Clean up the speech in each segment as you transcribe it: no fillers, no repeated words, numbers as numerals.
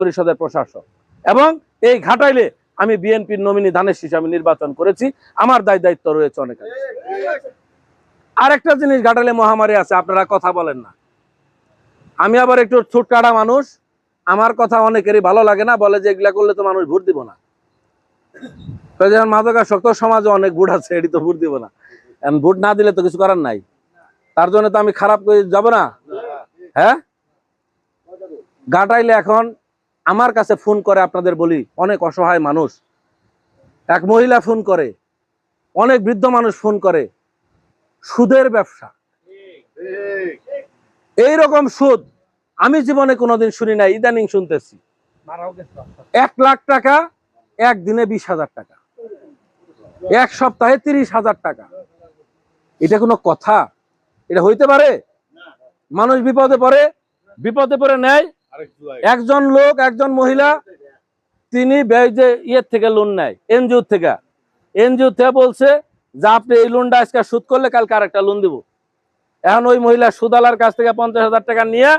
পরিষদের প্রশাসক, এবং এই ঘাটাইলে আমি বিএনপির নমিনি ধানের শীষ আমি নির্বাচন করেছি, আমার দায়িত্ব রয়েছে অনেক। আরেকটা জিনিস, ঘাটাইলে মহামারী আছে, আপনারা কথা বলেন না। আমি আবার একটু ছুটকাটা মানুষ, আমার কথা অনেকেরই ভালো লাগে না, বলে যে এগুলা করলে তো মানুষ ভোট দিব না। যখন মাদকাসক্ত সমাজে অনেক ভোট আছে, এটি তো ভোট দিব না, ভোট না দিলে তো কিছু করার নাই, তার জন্য তো আমি খারাপ করে যাব না। হ্যাঁ, ঘাটাইলে এখন আমার কাছে ফোন করে, আপনাদের বলি, অনেক অসহায় মানুষ, এক মহিলা ফোন করে, অনেক বৃদ্ধ মানুষ ফোন করে, সুদের ব্যবসা। এইরকম সুদ আমি জীবনে কোনোদিন শুনি নাই, ইদানিং শুনতেছি। 1 লাখ টাকা একদিনে 20,000 টাকা, এক সপ্তাহে 30,000 টাকা। এটা কোনো কথা? এটা হইতে পারে? মানুষ বিপদে পড়ে নেয়। একজন লোক, একজন মহিলা, তিনি ইয়ের থেকে লোন নেয়, এনজিও থেকে বলছে যে আপনি এই লোনটা আজকে সুদ করলে কালকে আরেকটা লোন দিব। এখন ওই মহিলা সুদালার কাছ থেকে 50,000 টাকা নিয়ে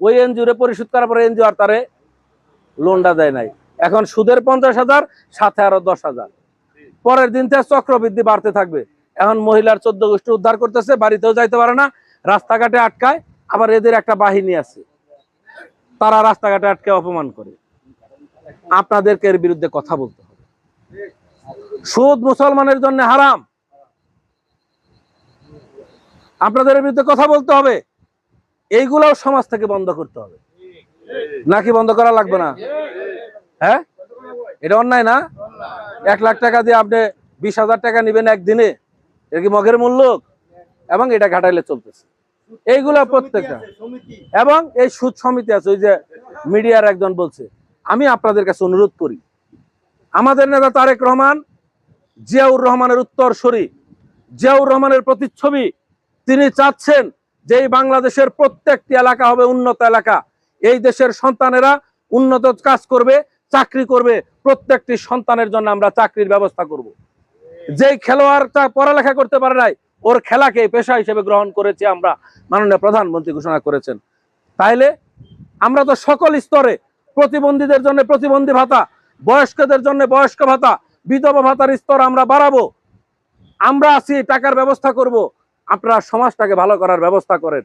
ওই এনজিওরে পরিশোধ করার পরে এনজিও আর তারে লোনটা দেয় নাই। এখন সুদের 50,000, সাথে আরো 10,000, পরের দিন থেকে চক্রবৃদ্ধি বাড়তে থাকবে। এখন মহিলার 14 গোষ্ঠী উদ্ধার করতেছে, বাড়িতেও যাইতে পারে না, রাস্তাঘাটে আটকায়। আবার এদের একটা বাহিনী আছে, তারা রাস্তাঘাটে আটকে অপমান করে। আপনাদেরকে এর বিরুদ্ধে কথা বলতে হবে। সুদ মুসলমানের জন্য হারাম, আপনাদের বিরুদ্ধে কথা বলতে হবে। এইগুলাও সমাজ থেকে বন্ধ করতে হবে, নাকি বন্ধ করা লাগবে না? হ্যাঁ, এটা অন্যায় না? 1 লাখ টাকা দিয়ে আপনি 20,000 টাকা নিবেন একদিনে, এটা কি মগের মূল্য? এবং এটা ঘাটাইলে চলতেছে এইগুলা প্রত্যেকটা। এবং এই সুদ সমিতি আছে, ওই যে মিডিয়ার একজন বলছে, আমি আপনাদের কাছে অনুরোধ করি, আমাদের নেতা তারেক রহমান জিয়াউর রহমানের উত্তরসূরি, জিয়াউর রহমানের প্রতিচ্ছবি। তিনি চাচ্ছেন যে এই বাংলাদেশের প্রত্যেকটি এলাকা হবে উন্নত এলাকা, এই দেশের সন্তানেরা উন্নত কাজ করবে, চাকরি করবে, প্রত্যেকটি সন্তানের জন্য আমরা চাকরির ব্যবস্থা করব। যেই খেলোয়াড়টা পড়ালেখা করতে পারে নাই, ওর খেলাকে পেশা হিসেবে গ্রহণ করেছি আমরা, মাননীয় প্রধানমন্ত্রী ঘোষণা করেছেন। তাইলে আমরা তো সকল স্তরে, প্রতিবন্ধীদের জন্য প্রতিবন্ধী ভাতা, বয়স্কদের জন্য বয়স্ক ভাতা, বিধবা ভাতার স্তর আমরা বাড়াবো। আমরা আছি, টাকার ব্যবস্থা করব, আপনারা সমাজটাকে ভালো করার ব্যবস্থা করেন।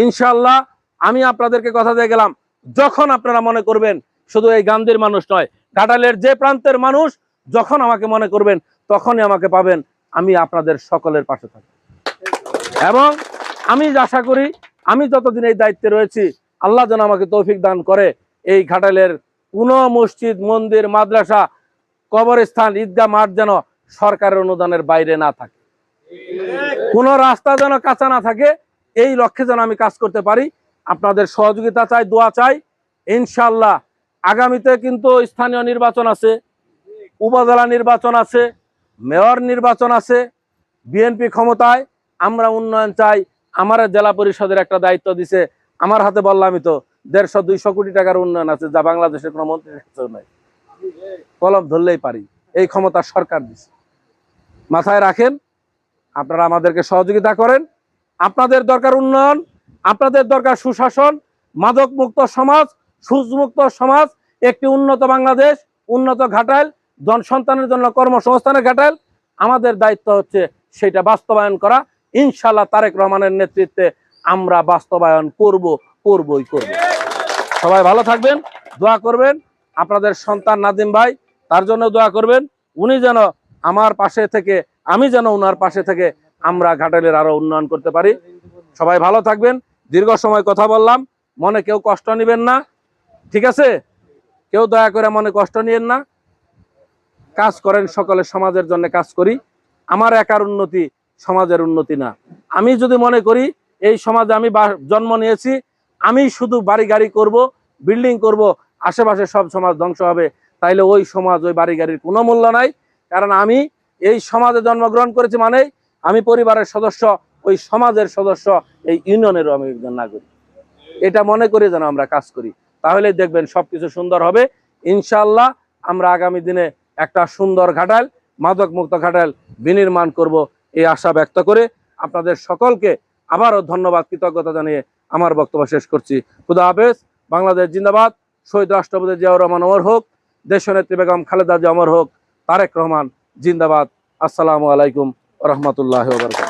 ইনশাআল্লাহ আমি আপনাদেরকে কথা দিয়ে গেলাম, যখন আপনারা মনে করবেন, শুধু এই গান্ধীর মানুষ নয়, ঘাটালের যে প্রান্তের মানুষ, যখন আমাকে মনে করবেন তখনই আমাকে পাবেন। আমি আপনাদের সকলের পাশে থাকি, এবং আমি আশা করি আমি যতদিন এই দায়িত্বে রয়েছি, আল্লাহ যেন আমাকে তৌফিক দান করে, এই ঘাটালের কোনো মসজিদ, মন্দির, মাদ্রাসা, কবরস্থান, ঈদগাহ মাঠ যেন সরকারের অনুদানের বাইরে না থাকে, কোনো রাস্তা যেন কাঁচা না থাকে। এই লক্ষ্যে যেন আমি কাজ করতে পারি। আপনাদের সহযোগিতা চাই, দোয়া চাই। ইনশাআল্লাহ আগামীতে কিন্তু স্থানীয় নির্বাচন আছে, উপজেলা নির্বাচন আছে, মেয়র নির্বাচন আছে। বিএনপি ক্ষমতায়, আমরা উন্নয়ন চাই। আমার জেলা পরিষদের একটা দায়িত্ব দিছে আমার হাতে, বললামই তো 150-200 কোটি টাকার উন্নয়ন আছে, যা বাংলাদেশের কোনো মন্ত্রীর কাছেও নাই। কলম ধরলেই পারি, এই ক্ষমতা সরকার দিছে। মাথায় রাখেন, আপনারা আমাদেরকে সহযোগিতা করেন। আপনাদের দরকার উন্নয়ন, আপনাদের দরকার সুশাসন, মাদক মুক্ত সমাজ, সুদমুক্ত সমাজ, একটি উন্নত বাংলাদেশ, উন্নত ঘাটাইল, জনসন্তানের জন্য কর্মসংস্থানের ঘাটাইল। আমাদের দায়িত্ব হচ্ছে সেটা বাস্তবায়ন করা। ইনশাআল্লাহ তারেক রহমানের নেতৃত্বে আমরা বাস্তবায়ন করবই। সবাই ভালো থাকবেন, দোয়া করবেন। আপনাদের সন্তান নাদিম ভাই, তার জন্য দোয়া করবেন। উনি যেন আমার পাশে থেকে, আমি যেন উনার পাশে থেকে আমরা ঘাটাইলের আরো উন্নয়ন করতে পারি। সবাই ভালো থাকবেন। দীর্ঘ সময় কথা বললাম, মনে কেউ কষ্ট নেবেন না, ঠিক আছে? কেউ দয়া করে মনে কষ্ট নিয়েন না। কাজ করেন, সকলে সমাজের জন্য কাজ করি। আমার একার উন্নতি সমাজের উন্নতি না। আমি যদি মনে করি এই সমাজে আমি জন্ম নিয়েছি, আমি শুধু বাড়ি গাড়ি করব, বিল্ডিং করব, আশেপাশে সব সমাজ ধ্বংস হবে, তাইলে ওই সমাজ, ওই বাড়ি গাড়ির কোনো মূল্য নাই। কারণ আমি এই সমাজে জন্মগ্রহণ করেছি, মানে আমি পরিবারের সদস্য, ওই সমাজের সদস্য, এই ইউনিয়নেরও আমি একজন নাগরিক। এটা মনে করে যেন আমরা কাজ করি, তাহলে দেখবেন সবকিছু সুন্দর হবে। ইনশাআল্লাহ আমরা আগামী দিনে একটা সুন্দর ঘাটাইল, মাদক মুক্ত ঘাটাইল বিনির্মাণ করব, এই আশা ব্যক্ত করে আপনাদের সকলকে আবারও ধন্যবাদ, কৃতজ্ঞতা জানিয়ে আমার বক্তব্য শেষ করছি। খুদা হাফেজ। বাংলাদেশ জিন্দাবাদ। শহীদ রাষ্ট্রপতি জিয়াউর রহমান অমর হোক, দেশনেত্রী বেগম খালেদা জিয়া অমর হোক, তারেক রহমান জিন্দাবাদ। আসসালামু আলাইকুম ওয়া রাহমাতুল্লাহি ওয়া বারাকাতুহু।